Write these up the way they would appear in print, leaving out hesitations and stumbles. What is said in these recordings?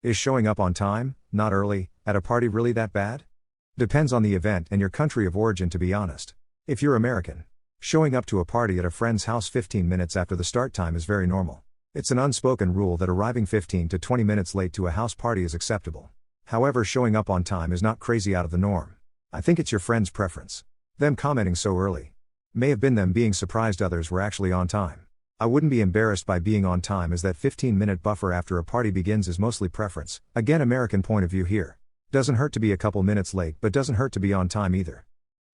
Is showing up on time, not early, at a party really that bad? Depends on the event and your country of origin, to be honest. If you're American, showing up to a party at a friend's house 15 minutes after the start time is very normal. It's an unspoken rule that arriving 15 to 20 minutes late to a house party is acceptable. However, showing up on time is not crazy out of the norm. I think it's your friend's preference. Them commenting so early may have been them being surprised others were actually on time. I wouldn't be embarrassed by being on time, as that 15-minute buffer after a party begins is mostly preference. Again, American point of view here. Doesn't hurt to be a couple minutes late, but doesn't hurt to be on time either.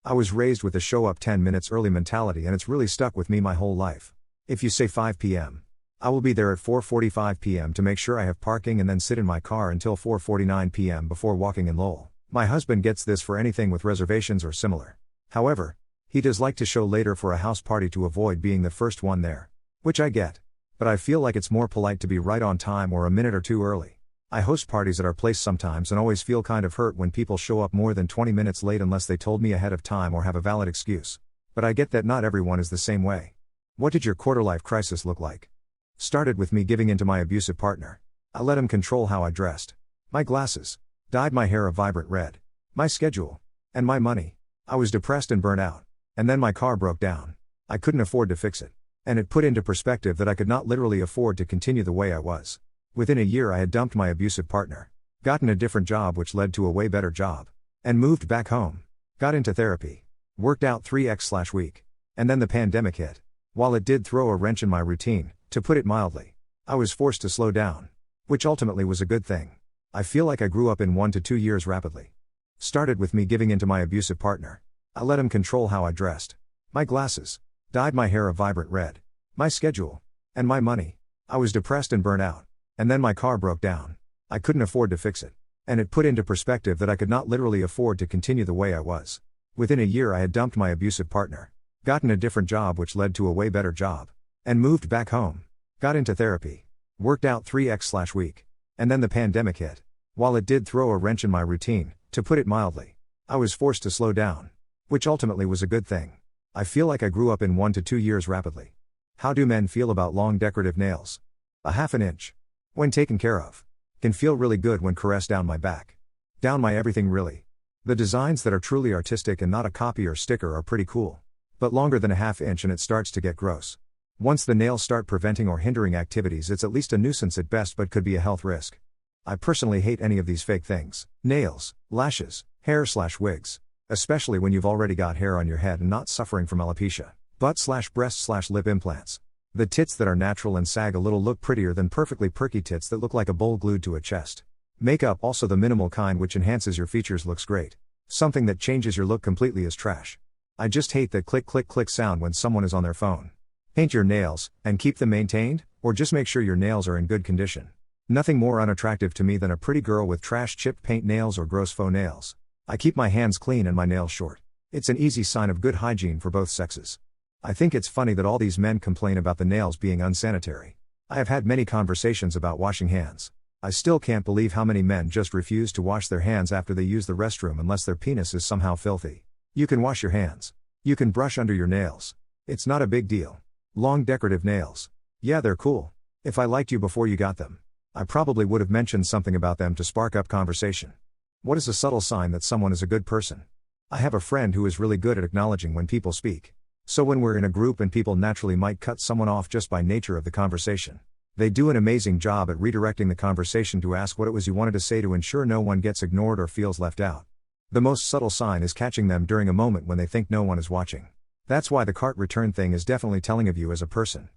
I was raised with a show up 10 minutes early mentality, and it's really stuck with me my whole life. If you say 5 p.m., I will be there at 4:45 p.m. to make sure I have parking, and then sit in my car until 4:49 p.m. before walking in. Lol. My husband gets this for anything with reservations or similar. However, he does like to show later for a house party to avoid being the first one there. Which I get. But I feel like it's more polite to be right on time or a minute or two early. I host parties at our place sometimes and always feel kind of hurt when people show up more than 20 minutes late unless they told me ahead of time or have a valid excuse. But I get that not everyone is the same way. What did your quarter-life crisis look like? Started with me giving in to my abusive partner. I let him control how I dressed. My glasses. Dyed my hair a vibrant red. My schedule. And my money. I was depressed and burnt out. And then my car broke down. I couldn't afford to fix it. And it put into perspective that I could not literally afford to continue the way I was. Within a year I had dumped my abusive partner. Gotten a different job which led to a way better job. And moved back home. Got into therapy. Worked out 3x/week. And then the pandemic hit. While it did throw a wrench in my routine, to put it mildly, I was forced to slow down. Which ultimately was a good thing. I feel like I grew up in 1 to 2 years rapidly. Started with me giving in to my abusive partner. I let him control how I dressed. My glasses. Dyed my hair a vibrant red. My schedule. And my money. I was depressed and burnt out. And then my car broke down. I couldn't afford to fix it. And it put into perspective that I could not literally afford to continue the way I was. Within a year I had dumped my abusive partner. Gotten a different job which led to a way better job. And moved back home. Got into therapy. Worked out 3x/week. And then the pandemic hit. While it did throw a wrench in my routine, to put it mildly, I was forced to slow down. Which ultimately was a good thing. I feel like I grew up in 1 to 2 years rapidly. How do men feel about long decorative nails? A half an inch. When taken care of. Can feel really good when caressed down my back. Down my everything really. The designs that are truly artistic and not a copy or sticker are pretty cool. But longer than a half inch and it starts to get gross. Once the nails start preventing or hindering activities, it's at least a nuisance at best, but could be a health risk. I personally hate any of these fake things. Nails, lashes, hair/wigs. Especially when you've already got hair on your head and not suffering from alopecia. Butt/breast/lip implants. The tits that are natural and sag a little look prettier than perfectly perky tits that look like a bowl glued to a chest. Makeup, also the minimal kind which enhances your features, looks great. Something that changes your look completely is trash. I just hate that click click click sound when someone is on their phone. Paint your nails, and keep them maintained, or just make sure your nails are in good condition. Nothing more unattractive to me than a pretty girl with trash chipped paint nails or gross faux nails. I keep my hands clean and my nails short. It's an easy sign of good hygiene for both sexes. I think it's funny that all these men complain about the nails being unsanitary. I have had many conversations about washing hands. I still can't believe how many men just refuse to wash their hands after they use the restroom unless their penis is somehow filthy. You can wash your hands. You can brush under your nails. It's not a big deal. Long decorative nails. Yeah, they're cool. If I liked you before you got them, I probably would have mentioned something about them to spark up conversation. What is a subtle sign that someone is a good person? I have a friend who is really good at acknowledging when people speak. So when we're in a group and people naturally might cut someone off just by nature of the conversation, they do an amazing job at redirecting the conversation to ask what it was you wanted to say to ensure no one gets ignored or feels left out. The most subtle sign is catching them during a moment when they think no one is watching. That's why the cart return thing is definitely telling of you as a person.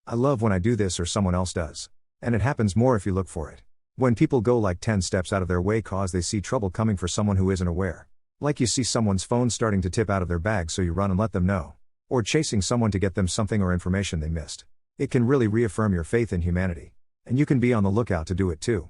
I love when I do this or someone else does. And it happens more if you look for it. When people go like 10 steps out of their way cause they see trouble coming for someone who isn't aware. Like you see someone's phone starting to tip out of their bag, so you run and let them know. Or chasing someone to get them something or information they missed. It can really reaffirm your faith in humanity. And you can be on the lookout to do it too.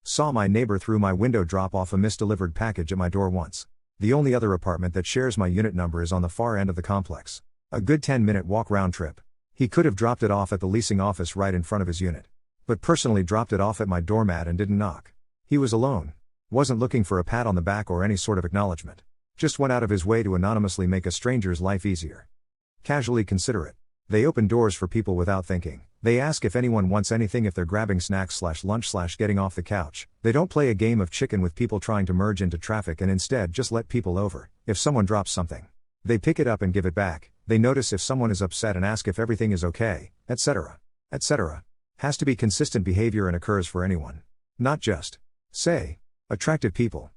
Saw my neighbor through my window drop off a misdelivered package at my door once. The only other apartment that shares my unit number is on the far end of the complex. A good 10-minute walk round trip. He could have dropped it off at the leasing office right in front of his unit. But personally dropped it off at my doormat and didn't knock. He was alone. Wasn't looking for a pat on the back or any sort of acknowledgement. Just went out of his way to anonymously make a stranger's life easier. Casually considerate. They open doors for people without thinking. They ask if anyone wants anything if they're grabbing snacks/lunch/ getting off the couch. They don't play a game of chicken with people trying to merge into traffic and instead just let people over. If someone drops something, they pick it up and give it back. They notice if someone is upset and ask if everything is okay, etc. etc. Has to be consistent behavior and occurs for anyone. Not just, say, attractive people.